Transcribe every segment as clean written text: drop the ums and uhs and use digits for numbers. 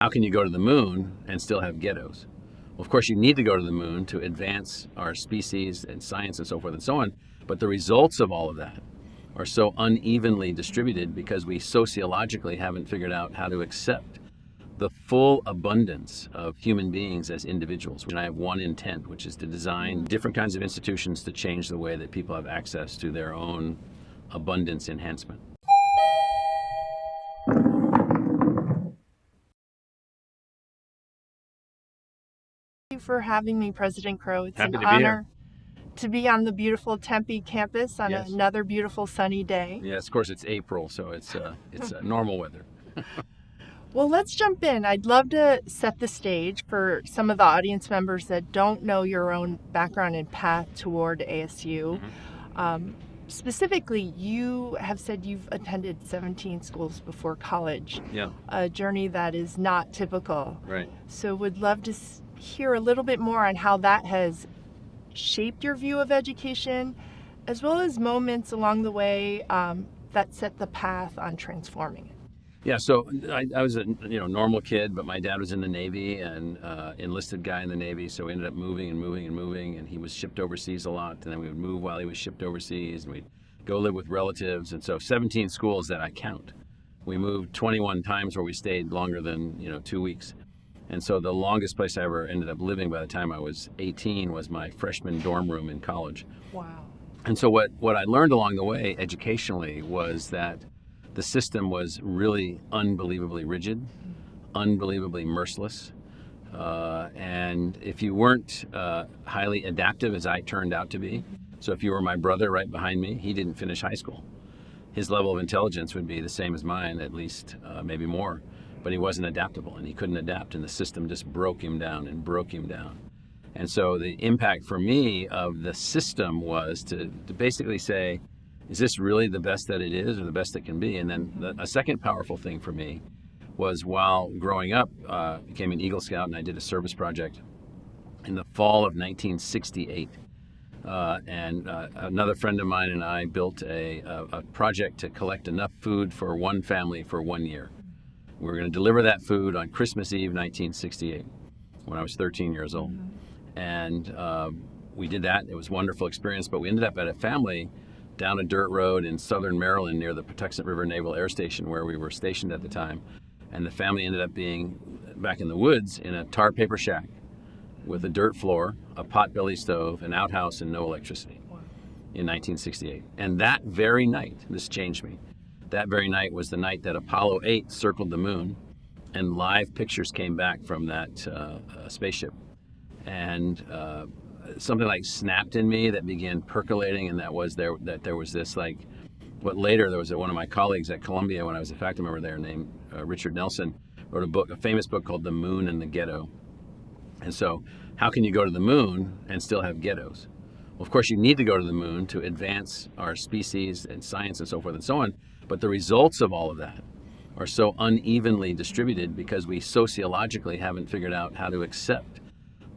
How can you go to the moon and still have ghettos? Well, of course, you need to go to the moon to advance our species and science and so forth and so on. But the results of all of that are so unevenly distributed because we sociologically haven't figured out how to accept the full abundance of human beings as individuals. And I have one intent, which is to design different kinds of institutions to change the way that people have access to their own abundance enhancement. Thank you for having me, President Crow. It's Happy an to be here. honor to be on the beautiful Tempe campus on Yes. another beautiful sunny day. Yes, of course, it's April, so it's normal weather. Well, let's jump in. I'd love to set the stage for some of the audience members that don't know your own background and path toward ASU. Specifically, you have said you've attended 17 schools before college, Yeah, a journey that is not typical. right. So would love to hear a little bit more on how that has shaped your view of education, as well as moments along the way that set the path on transforming it. Yeah, so I was a normal kid, but my dad was in the Navy and enlisted guy in the Navy, so we ended up moving, and he was shipped overseas a lot, and then we would move while he was shipped overseas, and we'd go live with relatives, and so 17 schools that I count. We moved 21 times where we stayed longer than 2 weeks. And so the longest place I ever ended up living by the time I was 18 was my freshman dorm room in college. Wow. And so what I learned along the way educationally was that the system was really unbelievably rigid, unbelievably merciless. And if you weren't highly adaptive, as I turned out to be, so if you were my brother right behind me, he didn't finish high school. His level of intelligence would be the same as mine, at least, maybe more. But he wasn't adaptable, and he couldn't adapt, and the system just broke him down. And so the impact for me of the system was to basically say, is this really the best that it is or the best it can be? And then a second powerful thing for me was while growing up, I became an Eagle Scout, and I did a service project in the fall of 1968. Another friend of mine and I built a project to collect enough food for one family for 1 year. We were going to deliver that food on Christmas Eve, 1968, when I was 13 years old. And we did that. It was a wonderful experience, but we ended up at a family down a dirt road in southern Maryland near the Patuxent River Naval Air Station where we were stationed at the time. And the family ended up being back in the woods in a tar paper shack with a dirt floor, a potbelly stove, an outhouse, and no electricity in 1968. And that very night, this changed me. That very night was the night that Apollo 8 circled the moon, and live pictures came back from that spaceship. And something like snapped in me that began percolating, and there was this like, what later there was one of my colleagues at Columbia when I was a faculty member there named Richard Nelson wrote a famous book called The Moon and the Ghetto. And so how can you go to the moon and still have ghettos? Well, of course, you need to go to the moon to advance our species and science and so forth and so on. But the results of all of that are so unevenly distributed because we sociologically haven't figured out how to accept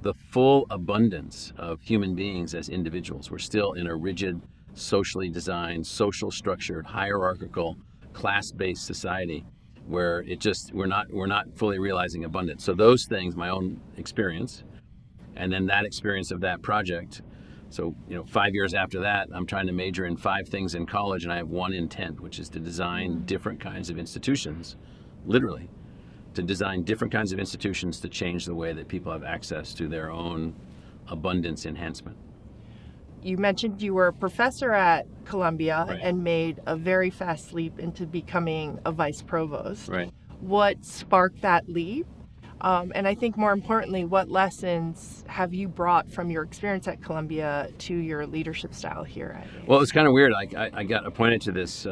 the full abundance of human beings as individuals. We're still in a rigid, socially designed, social structured, hierarchical, class-based society where we're not fully realizing abundance. So those things, my own experience, and then that experience of that project. So 5 years after that, I'm trying to major in 5 things in college, and I have one intent, which is to design different kinds of institutions, literally, to design different kinds of institutions to change the way that people have access to their own abundance enhancement. You mentioned you were a professor at Columbia Right. and made a very fast leap into becoming a vice provost. Right. What sparked that leap? And I think more importantly, what lessons have you brought from your experience at Columbia to your leadership style here at ASU? Well, it's kind of weird. I got appointed to this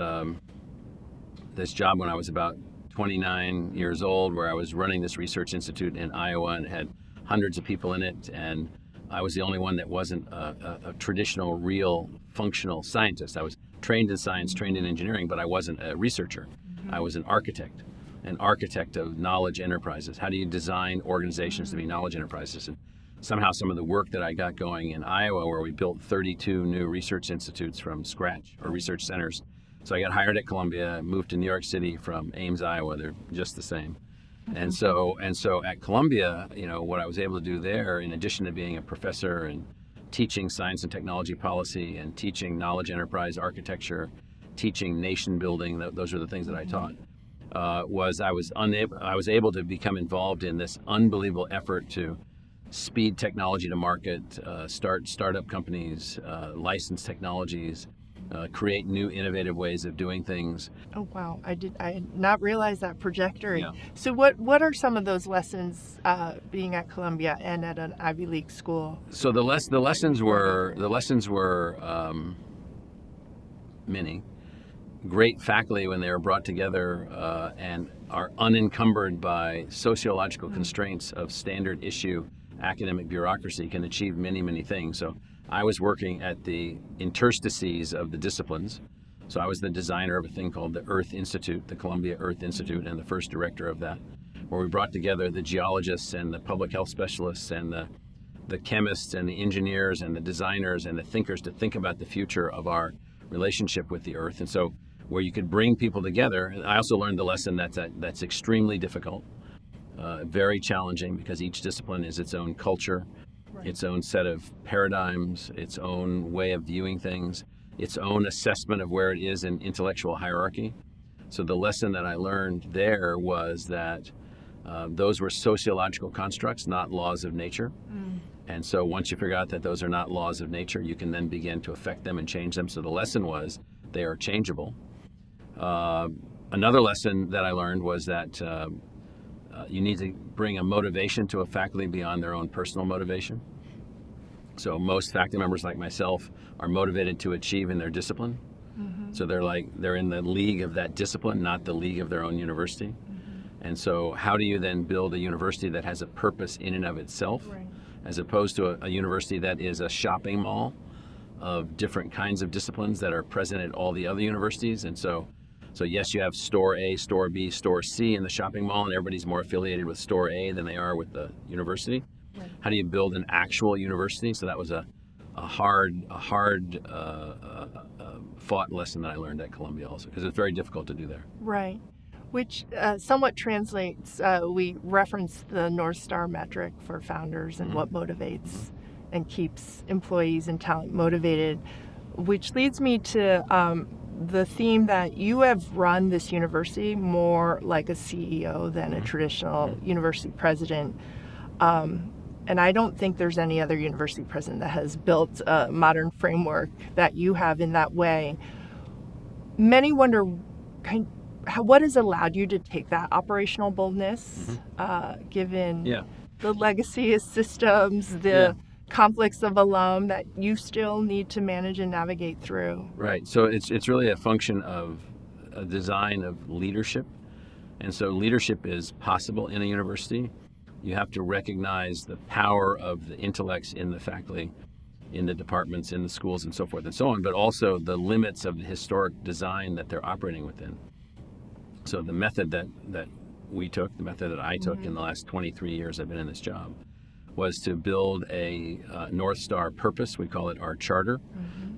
job when I was about 29 years old, where I was running this research institute in Iowa and had hundreds of people in it, and I was the only one that wasn't a traditional, real, functional scientist. I was trained in science, trained in engineering, but I wasn't a researcher. I was an architect of knowledge enterprises. How do you design organizations to be knowledge enterprises? And somehow some of the work that I got going in Iowa, where we built 32 new research institutes from scratch, or research centers. So I got hired at Columbia, moved to New York City from Ames, Iowa. They're just the same. And so at Columbia, what I was able to do there, in addition to being a professor and teaching science and technology policy and teaching knowledge enterprise architecture, teaching nation building, those are the things that I taught, was I was able to become involved in this unbelievable effort to speed technology to market, start startup companies, license technologies, create new innovative ways of doing things. Oh wow! I had not realized that trajectory. Yeah. So what are some of those lessons being at Columbia and at an Ivy League school? So the lessons were many. Great faculty when they are brought together and are unencumbered by sociological constraints of standard issue academic bureaucracy can achieve many, many things. So I was working at the interstices of the disciplines. So I was the designer of a thing called the Earth Institute, the Columbia Earth Institute, and the first director of that, where we brought together the geologists and the public health specialists and the chemists and the engineers and the designers and the thinkers to think about the future of our relationship with the Earth. And so where you could bring people together, I also learned the lesson that's extremely difficult, very challenging, because each discipline is its own culture, its own set of paradigms, its own way of viewing things, its own assessment of where it is in intellectual hierarchy. So the lesson that I learned there was that those were sociological constructs, not laws of nature. And so once you figure out that those are not laws of nature, you can then begin to affect them and change them. So the lesson was they are changeable. Another lesson that I learned was that you need to bring a motivation to a faculty beyond their own personal motivation. So most faculty members like myself are motivated to achieve in their discipline. So they're in the league of that discipline, not the league of their own university. And so how do you then build a university that has a purpose in and of itself, as opposed to a university that is a shopping mall of different kinds of disciplines that are present at all the other universities? And so yes, you have store A, store B, store C in the shopping mall, and everybody's more affiliated with store A than they are with the university. How do you build an actual university? So that was a hard fought lesson that I learned at Columbia also, because it's very difficult to do there. Right. Which somewhat translates, we reference the North Star metric for founders and what motivates and keeps employees and talent motivated, which leads me to the theme that you have run this university more like a CEO than a traditional university president. And I don't think there's any other university president that has built a modern framework that you have in that way. Many wonder what has allowed you to take that operational boldness, given the legacy of systems, the conflicts of alum that you still need to manage and navigate through. Right. So it's really a function of a design of leadership. And so leadership is possible in a university. You have to recognize the power of the intellects in the faculty, in the departments, in the schools, and so forth and so on, but also the limits of the historic design that they're operating within. So the method that we took, the method that I took in the last 23 years I've been in this job, was to build a North Star purpose. We call it our charter,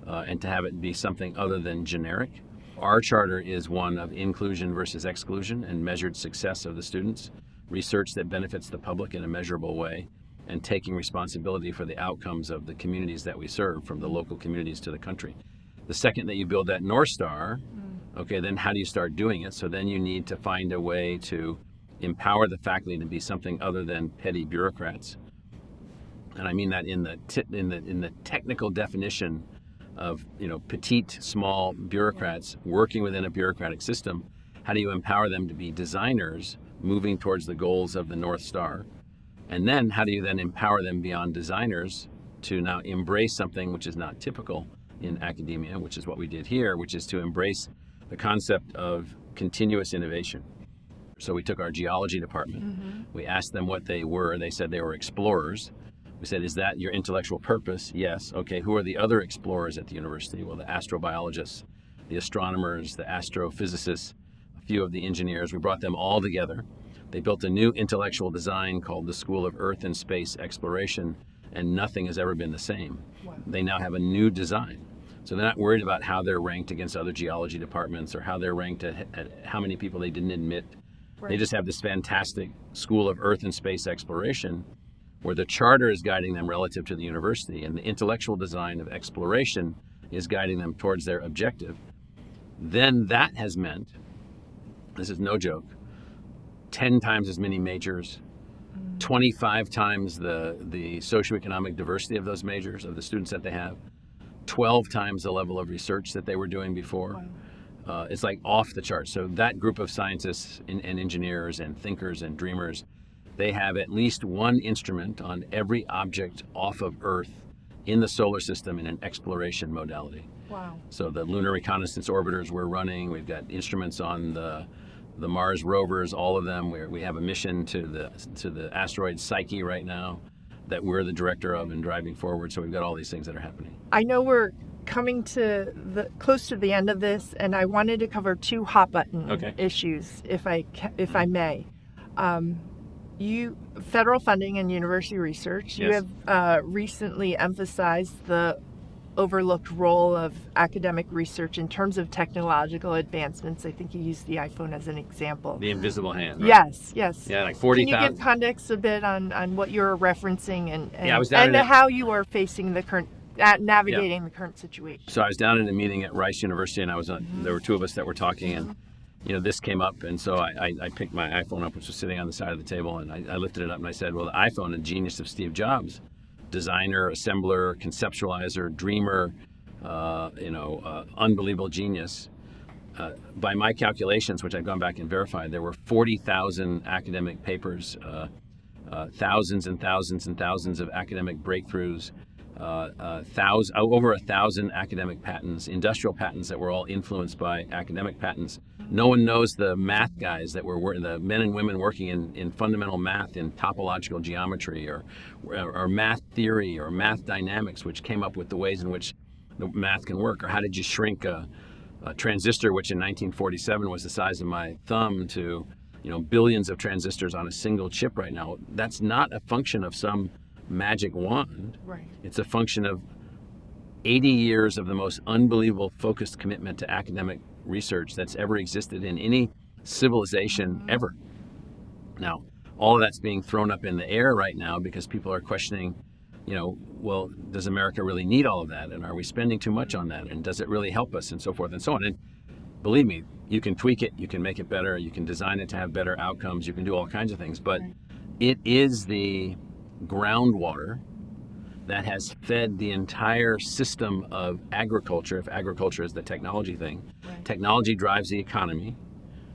and to have it be something other than generic. Our charter is one of inclusion versus exclusion and measured success of the students, research that benefits the public in a measurable way, and taking responsibility for the outcomes of the communities that we serve, from the local communities to the country. The second that you build that North Star, okay, then how do you start doing it? So then you need to find a way to empower the faculty to be something other than petty bureaucrats. And I mean that in the technical definition of petite, small bureaucrats working within a bureaucratic system. How do you empower them to be designers moving towards the goals of the North Star? And then how do you then empower them beyond designers to now embrace something which is not typical in academia, which is what we did here, which is to embrace the concept of continuous innovation. So we took our geology department. We asked them what they were. They said they were explorers. We said, is that your intellectual purpose? Yes. Okay, who are the other explorers at the university? Well, the astrobiologists, the astronomers, the astrophysicists, a few of the engineers. We brought them all together. They built a new intellectual design called the School of Earth and Space Exploration, and nothing has ever been the same. Wow. They now have a new design. So they're not worried about how they're ranked against other geology departments or how they're ranked at how many people they didn't admit They just have this fantastic School of Earth and Space Exploration where the charter is guiding them relative to the university and the intellectual design of exploration is guiding them towards their objective. Then that has meant, this is no joke, 10 times as many majors, 25 times the socioeconomic diversity of those majors, of the students that they have, 12 times the level of research that they were doing before. Wow. It's like off the charts. So that group of scientists and engineers and thinkers and dreamers, they have at least one instrument on every object off of Earth in the solar system in an exploration modality. Wow. So the lunar reconnaissance orbiters we're running, we've got instruments on the Mars rovers, all of them. We have a mission to the asteroid Psyche right now that we're the director of and driving forward. So we've got all these things that are happening. I know we're coming to close to the end of this, and I wanted to cover two hot button issues, if I may. Federal funding and university research. You have recently emphasized the overlooked role of academic research in terms of technological advancements. I think you used the iPhone as an example. The invisible hand. Right? Yes. Yeah, like 40,000. Can you give context a bit on what you're referencing and I how you are facing the current, navigating the current situation? So I was down at a meeting at Rice University, and I was there were two of us that were talking, and this came up, and so I picked my iPhone up, which was sitting on the side of the table, and I lifted it up and I said, well, the iPhone, a genius of Steve Jobs, designer, assembler, conceptualizer, dreamer, unbelievable genius. By my calculations, which I've gone back and verified, there were 40,000 academic papers, thousands and thousands and thousands of academic breakthroughs, over 1,000 academic patents, industrial patents that were all influenced by academic patents. No one knows the math guys that were the men and women working in fundamental math, in topological geometry or math theory or math dynamics, which came up with the ways in which the math can work. Or how did you shrink a transistor, which in 1947 was the size of my thumb, to billions of transistors on a single chip right now. That's not a function of some magic wand. Right. It's a function of 80 years of the most unbelievable focused commitment to academic research that's ever existed in any civilization ever. Now, all of that's being thrown up in the air right now because people are questioning, well, does America really need all of that? And are we spending too much on that? And does it really help us? And so forth and so on. And believe me, you can tweak it, you can make it better, you can design it to have better outcomes, you can do all kinds of things, but it is the groundwater that has fed the entire system of agriculture, if agriculture is the technology thing. Right. Technology drives the economy,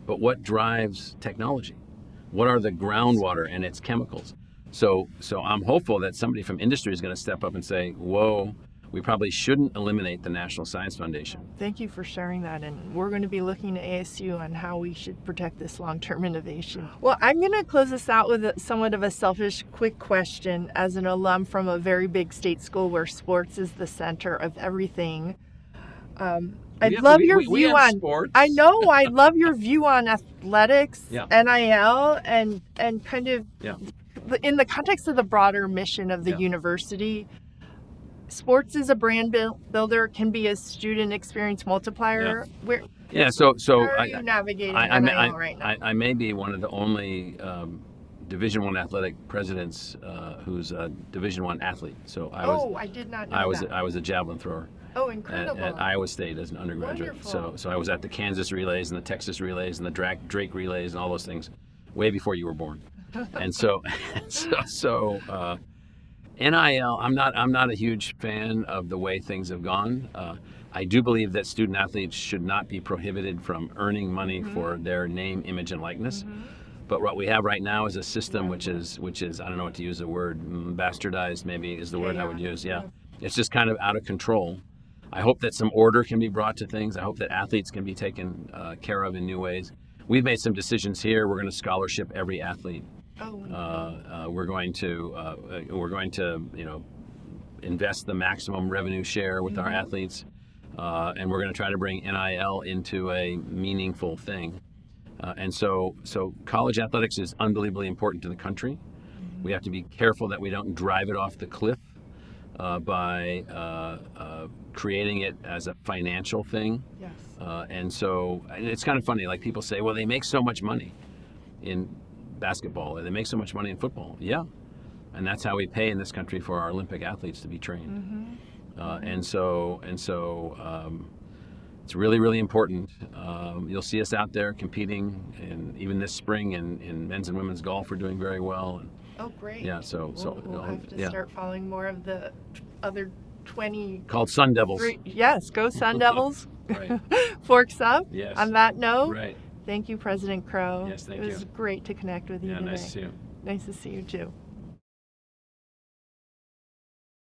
but what drives technology? What are the groundwater and its chemicals? So I'm hopeful that somebody from industry is going to step up and say, whoa, we probably shouldn't eliminate the National Science Foundation. Thank you for sharing that, and we're going to be looking at ASU on how we should protect this long-term innovation. Well, I'm going to close this out with somewhat of a selfish, quick question. As an alum from a very big state school where sports is the center of everything, I'd love your view on sports. I know, I love your view on athletics, NIL, and kind of in the context of the broader mission of the university. Sports is a brand builder, can be a student experience multiplier. Where are you navigating NIL right now? I may be one of the only Division I athletic presidents who's a Division I athlete. So I did not know that. I was a javelin thrower. Oh, incredible! At Iowa State as an undergraduate. Wonderful. So I was at the Kansas relays and the Texas relays and the Drake relays and all those things, way before you were born. And so NIL, I'm not a huge fan of the way things have gone. I do believe that student athletes should not be prohibited from earning money for their name, image, and likeness. But what we have right now is a system which is I don't know what to use the word, bastardized maybe is the word I would use. It's just kind of out of control. I hope that some order can be brought to things. I hope that athletes can be taken care of in new ways. We've made some decisions here. We're going to scholarship every athlete. We're going to invest the maximum revenue share with our athletes, and we're going to try to bring NIL into a meaningful thing. And so college athletics is unbelievably important to the country. We have to be careful that we don't drive it off the cliff by creating it as a financial thing. And so it's kind of funny. Like people say, well, they make so much money. in basketball. They make so much money in football. Yeah. And that's how we pay in this country for our Olympic athletes to be trained. And so it's really, really important. You'll see us out there competing, and even this spring in men's and women's golf, we're doing very well. And Oh, great. yeah, We'll have to start following more of the other 20. Called Sun Devils. Yes, go Sun Devils. Right. Forks up. Yes. On that note, Right. thank you, President Crow. Yes, thank It was you. great to connect with you Yeah, today. nice to see you. Nice to see you too.